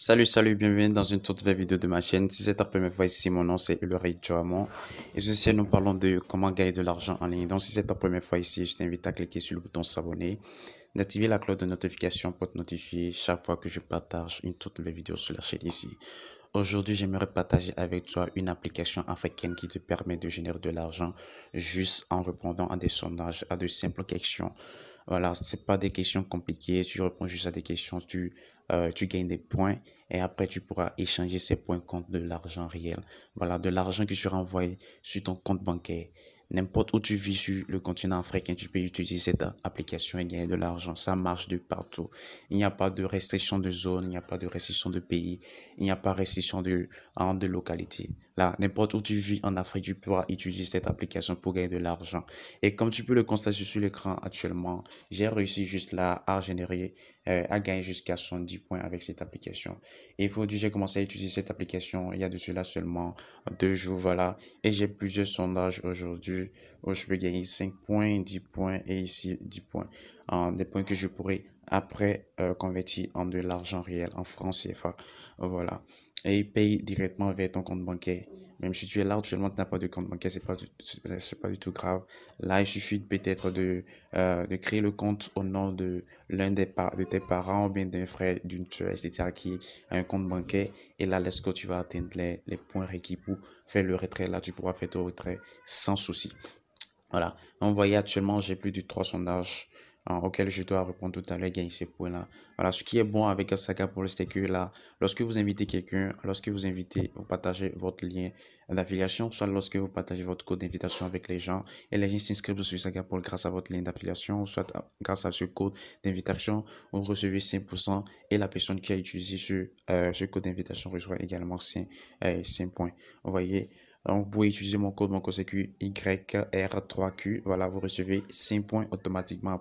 Salut, bienvenue dans une toute nouvelle vidéo de ma chaîne. Si c'est ta première fois ici, mon nom c'est Ulrich Joamon. Et ceci, nous parlons de comment gagner de l'argent en ligne. Donc, si c'est ta première fois ici, je t'invite à cliquer sur le bouton s'abonner, d'activer la cloche de notification pour te notifier chaque fois que je partage une toute nouvelle vidéo sur la chaîne ici. Aujourd'hui, j'aimerais partager avec toi une application africaine qui te permet de générer de l'argent juste en répondant à des sondages, à de simples questions. Voilà, c'est pas des questions compliquées, tu réponds juste à des questions, tu gagnes des points et après tu pourras échanger ces points contre de l'argent réel. Voilà, de l'argent qui sera envoyé sur ton compte bancaire. N'importe où tu vis sur le continent africain, tu peux utiliser cette application et gagner de l'argent. Ça marche de partout. Il n'y a pas de restriction de zone, il n'y a pas de restriction de pays, il n'y a pas de restriction de localité. Là, n'importe où tu vis en Afrique, tu pourras utiliser cette application pour gagner de l'argent. Et comme tu peux le constater sur l'écran actuellement, j'ai réussi juste là à générer, à gagner jusqu'à 70 points avec cette application. Et il faut dire, j'ai commencé à utiliser cette application il y a de cela seulement 2 jours, voilà. Et j'ai plusieurs sondages aujourd'hui où je peux gagner 5 points, 10 points et ici 10 points. Des points que je pourrais après convertir en de l'argent réel en francs CFA. Voilà. Et il paye directement vers ton compte bancaire. Même si tu es là actuellement, tu n'as pas de compte bancaire, c'est pas du tout grave. Là, il suffit peut-être de créer le compte au nom de de tes parents ou bien d'un frère, d'une soeur, etc. qui a un compte bancaire. Et là, lorsque tu vas atteindre les points requis pour faire le retrait, là, tu pourras faire ton retrait sans souci. Voilà. Donc, vous voyez, actuellement, j'ai plus de 3 sondages auxquels je dois répondre tout à l'heure, gagner ces points-là. Voilà. Ce qui est bon avec Sagapol, c'est que là, lorsque vous invitez quelqu'un, vous partagez votre lien d'affiliation, soit lorsque vous partagez votre code d'invitation avec les gens et les gens s'inscrivent sur Sagapol grâce à votre lien d'affiliation, soit grâce à ce code d'invitation, vous recevez 5% et la personne qui a utilisé ce code d'invitation reçoit également 5 points. Vous voyez, donc, vous pouvez utiliser mon code sécu YR3Q. Voilà, vous recevez 5 points automatiquement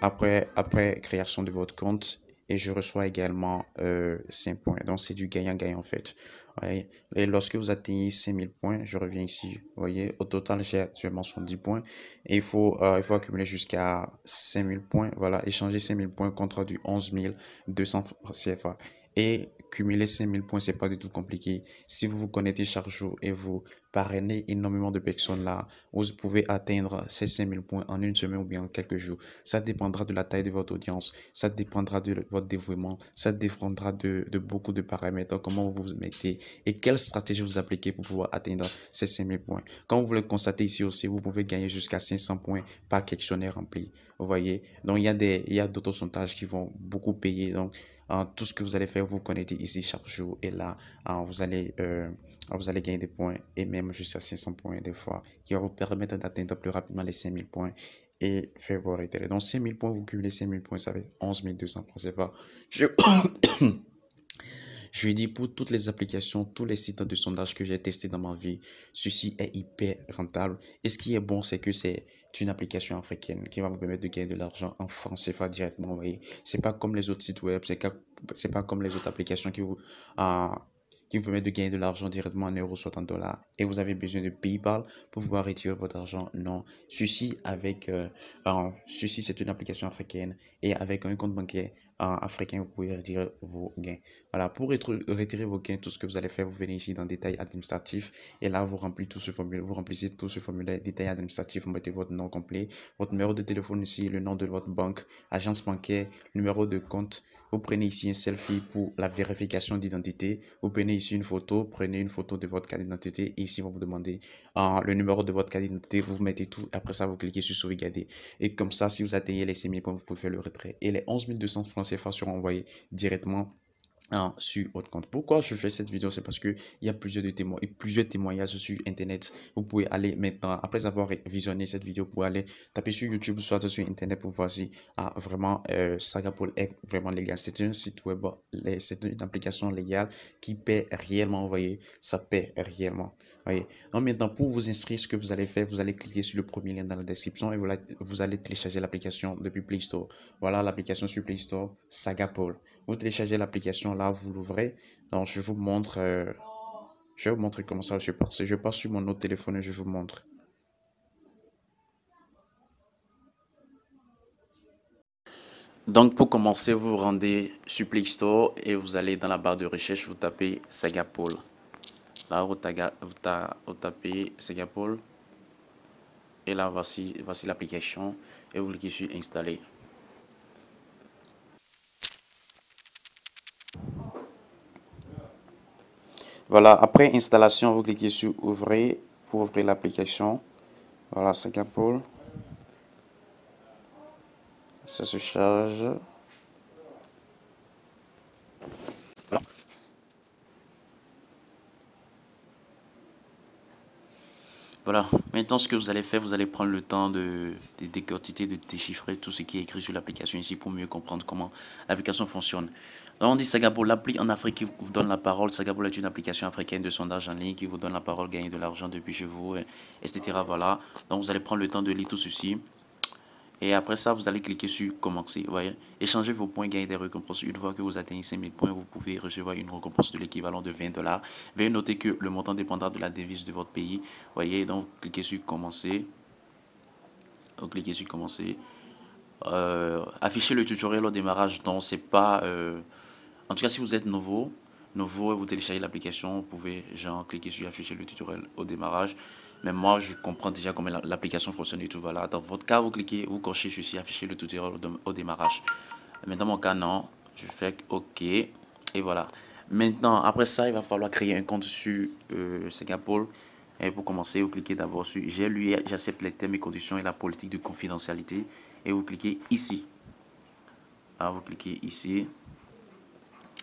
après création de votre compte. Et je reçois également 5 points. Donc, c'est du gagnant-gagnant en fait. Ouais. Et lorsque vous atteignez 5000 points, je reviens ici. Vous voyez, au total, j'ai actuellement 10 points. Et il faut accumuler jusqu'à 5000 points. Voilà, échanger 5000 points contre du 11 200 CFA. Et cumuler 5000 points, c'est pas du tout compliqué. Si vous vous connectez chaque jour et vous parrainez énormément de personnes là, vous pouvez atteindre ces 5000 points en une semaine ou bien en quelques jours. Ça dépendra de la taille de votre audience, ça dépendra de votre dévouement, ça dépendra de beaucoup de paramètres, comment vous vous mettez et quelle stratégie vous appliquez pour pouvoir atteindre ces 5000 points. Comme vous le constatez ici aussi, vous pouvez gagner jusqu'à 500 points par questionnaire rempli. Vous voyez, donc il y a d'autres sondages qui vont beaucoup payer. Donc, tout ce que vous allez faire, vous connectez ici chaque jour et là, vous allez gagner des points et même jusqu'à 500 points des fois qui va vous permettre d'atteindre plus rapidement les 5000 points et faire vos retraits. Donc 5000 points, vous cumulez 5000 points, ça fait 11 200 points. C'est pas. Je lui dis pour toutes les applications, tous les sites de sondage que j'ai testés dans ma vie, ceci est hyper rentable. Et ce qui est bon, c'est que c'est une application africaine qui va vous permettre de gagner de l'argent en francs CFA directement. Vous voyez, c'est pas comme les autres sites web, c'est pas comme les autres applications euh, qui vous permettent de gagner de l'argent directement en euros, soit en dollars. Et vous avez besoin de PayPal pour pouvoir retirer votre argent. Non, ceci c'est une application africaine et avec un compte bancaire africain, vous pouvez retirer vos gains. Voilà, pour retirer vos gains, tout ce que vous allez faire, vous venez ici dans détail administratif et là, vous remplissez tout ce formulaire détail administratif, vous mettez votre nom complet, votre numéro de téléphone ici, le nom de votre banque, agence bancaire, numéro de compte. Vous prenez ici un selfie pour la vérification d'identité. Vous prenez ici une photo, prenez une photo de votre carte d'identité et ici, on va vous demander le numéro de votre carte d'identité, vous mettez tout, après ça, vous cliquez sur sauvegarder. Et comme ça, si vous atteignez les 6000 points, vous pouvez faire le retrait. Et les 11 200 francs CFA seront envoyés directement sur votre compte. Pourquoi je fais cette vidéo? C'est parce que il y a plusieurs témoignages sur internet. Vous pouvez aller maintenant, après avoir visionné cette vidéo, pour aller taper sur YouTube, soit sur internet pour voir si vraiment Sagapol est vraiment légal. C'est un site web, c'est une application légale qui paie réellement. Vous voyez, ça paie réellement. Vous voyez. Donc maintenant, pour vous inscrire, ce que vous allez faire, vous allez cliquer sur le premier lien dans la description et vous allez télécharger l'application depuis Play Store. Voilà l'application sur Play Store, Sagapol. Vous téléchargez l'application là, vous l'ouvrez. Donc, je vais vous montrer comment ça se passe. Je passe sur mon autre téléphone et je vous montre. Donc, pour commencer, vous vous rendez sur Play Store et vous allez dans la barre de recherche, vous tapez Sagapol. Là, vous tapez Sagapol. Et là, voici l'application. Et vous cliquez sur Installer. Voilà, après installation, vous cliquez sur Ouvrir pour ouvrir l'application. Voilà, Sagapol. Ça se charge. Voilà, maintenant ce que vous allez faire, vous allez prendre le temps de décortiquer, de déchiffrer tout ce qui est écrit sur l'application ici pour mieux comprendre comment l'application fonctionne. Donc on dit Sagapol, l'appli en Afrique qui vous donne la parole. Sagapol est une application africaine de sondage en ligne qui vous donne la parole, gagner de l'argent depuis chez vous, etc. Voilà, donc vous allez prendre le temps de lire tout ceci. Et après ça, vous allez cliquer sur commencer. Vous voyez, échangez vos points, gagner des récompenses. Une fois que vous atteignez 5000 points, vous pouvez recevoir une récompense de l'équivalent de 20 $. Veuillez noter que le montant dépendra de la devise de votre pays. Vous voyez, donc cliquez sur commencer. Donc cliquez sur commencer. Afficher le tutoriel au démarrage, donc c'est pas. En tout cas, si vous êtes nouveau et vous téléchargez l'application, vous pouvez genre cliquer sur afficher le tutoriel au démarrage. Mais moi, je comprends déjà comment l'application fonctionne et tout. Voilà. Dans votre cas, vous cliquez, vous cochez ceci, afficher le tutoriel au démarrage. Mais dans mon cas, non. Je fais OK. Et voilà. Maintenant, après ça, il va falloir créer un compte sur Singapore. Et pour commencer, vous cliquez d'abord sur j'ai lu, j'accepte les termes et conditions et la politique de confidentialité. Et vous cliquez ici. Alors, vous cliquez ici.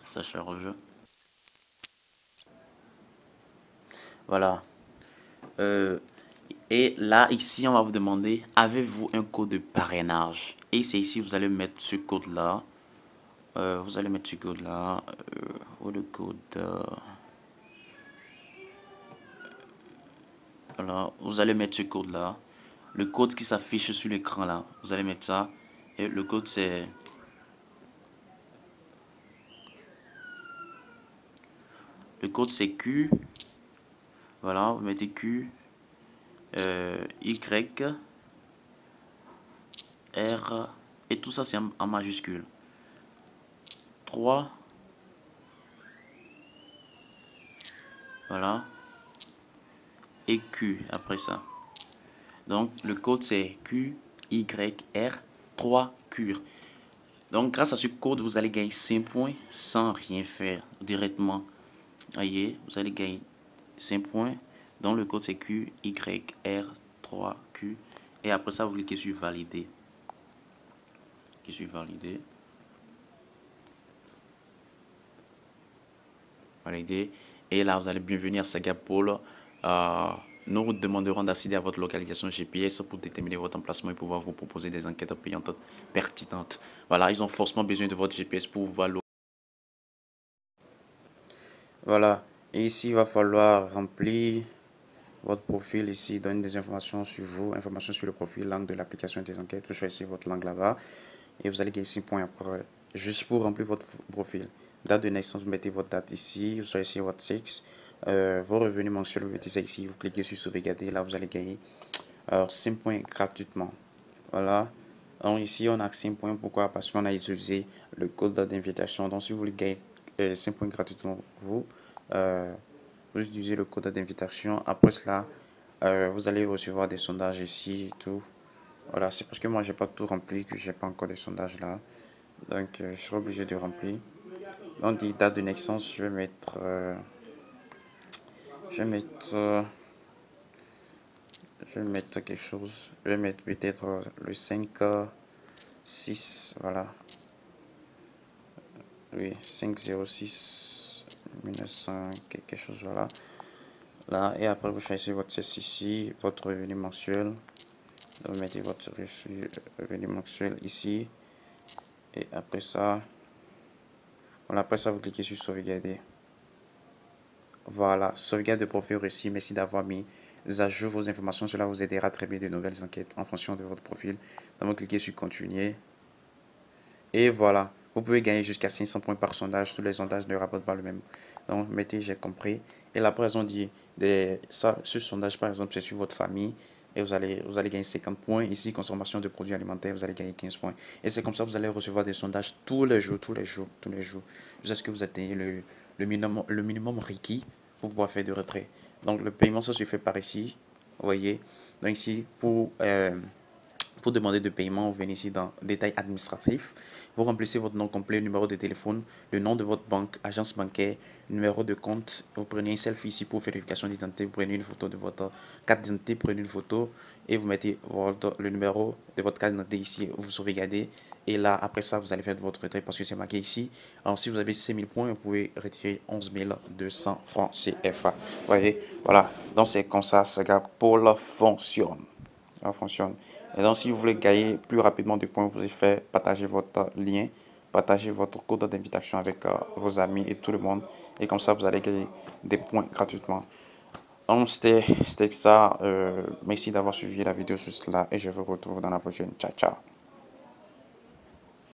Ça charge. Voilà. Euh, et là, ici, on va vous demander, avez-vous un code de parrainage? Et c'est ici, vous allez mettre ce code-là. Vous allez mettre ce code-là. Où le code? Voilà, vous allez mettre ce code-là. Le code qui s'affiche sur l'écran, là. Vous allez mettre ça. Et le code, c'est... Le code, c'est Q. Voilà, vous mettez Q. Y. R. Et tout ça, c'est en majuscule. 3. Voilà. Et Q après ça. Donc le code c'est QYR 3Q. Donc grâce à ce code, vous allez gagner 5 points sans rien faire directement. Voyez, vous allez gagner 5 points. Donc le code c'est QYR 3Q. Et après ça, vous cliquez sur valider. Cliquez sur valider. Valider. Et là, vous allez bienvenue à Sagapol. Nous vous demanderons d'accéder à votre localisation GPS pour déterminer votre emplacement et pouvoir vous proposer des enquêtes payantes pertinentes. Voilà, ils ont forcément besoin de votre GPS pour pouvoir. Voilà, et ici il va falloir remplir votre profil. Ici, il donne des informations sur vous, informations sur le profil, langue de l'application et des enquêtes. Vous choisissez votre langue là-bas et vous allez gagner 6 points après, juste pour remplir votre profil. Date de naissance, vous mettez votre date ici, vous choisissez votre sexe, vos revenus mensuels, vous mettez ça ici, vous cliquez sur sauvegarder, là vous allez gagner 5 points gratuitement. Voilà. Donc ici on a 5 points, pourquoi? Parce qu'on a utilisé le code d'invitation. Donc si vous voulez gagner 5 points gratuitement, vous utilisez le code d'invitation. Après cela, vous allez recevoir des sondages ici et tout. Voilà, c'est parce que moi j'ai pas tout rempli que j'ai pas encore des sondages là. Donc je serai obligé de remplir. On dit date de naissance, je vais mettre quelque chose. Je vais mettre peut-être le 5 6, voilà. Oui, 506 1900 quelque chose, voilà. Là, et après vous choisissez votre sexe ici, votre revenu mensuel. Vous mettez votre revenu mensuel ici. Et après ça, voilà, après ça, vous cliquez sur sauvegarder. Voilà, sauvegarde de profil réussi. Merci d'avoir mis à jour vos informations. Cela vous aidera à traiter de nouvelles enquêtes en fonction de votre profil. Donc, vous cliquez sur continuer. Et voilà, vous pouvez gagner jusqu'à 500 points par sondage. Tous les sondages ne rapportent pas le même. Donc, mettez j'ai compris. Et là, après, on dit, ce sondage, par exemple, c'est sur votre famille. et vous allez gagner 50 points. Ici, consommation de produits alimentaires, vous allez gagner 15 points. Et c'est comme ça que vous allez recevoir des sondages tous les jours, tous les jours, tous les jours, jusqu'à ce que vous atteignez le minimum requis pour pouvoir faire de retrait. Donc, le paiement, ça se fait par ici, vous voyez. Donc, ici, pour demander de paiement, vous venez ici dans détails administratifs. Vous remplissez votre nom complet, numéro de téléphone, le nom de votre banque, agence bancaire, numéro de compte. Vous prenez un selfie ici pour vérification d'identité. Vous prenez une photo de votre carte d'identité, prenez une photo et vous mettez le numéro de votre carte d'identité ici. Vous sauvegardez et là, après ça, vous allez faire votre retrait parce que c'est marqué ici. Alors, si vous avez 5000 points, vous pouvez retirer 11 200 francs CFA. Vous voyez, voilà. Donc, c'est comme ça, ce gars, pour la fonctionne. Ça fonctionne. Et donc, si vous voulez gagner plus rapidement de points, vous pouvez faire partager votre lien, partager votre code d'invitation avec vos amis et tout le monde. Et comme ça, vous allez gagner des points gratuitement. Donc, c'était ça. Merci d'avoir suivi la vidéo sur cela et je vous retrouve dans la prochaine. Ciao, ciao.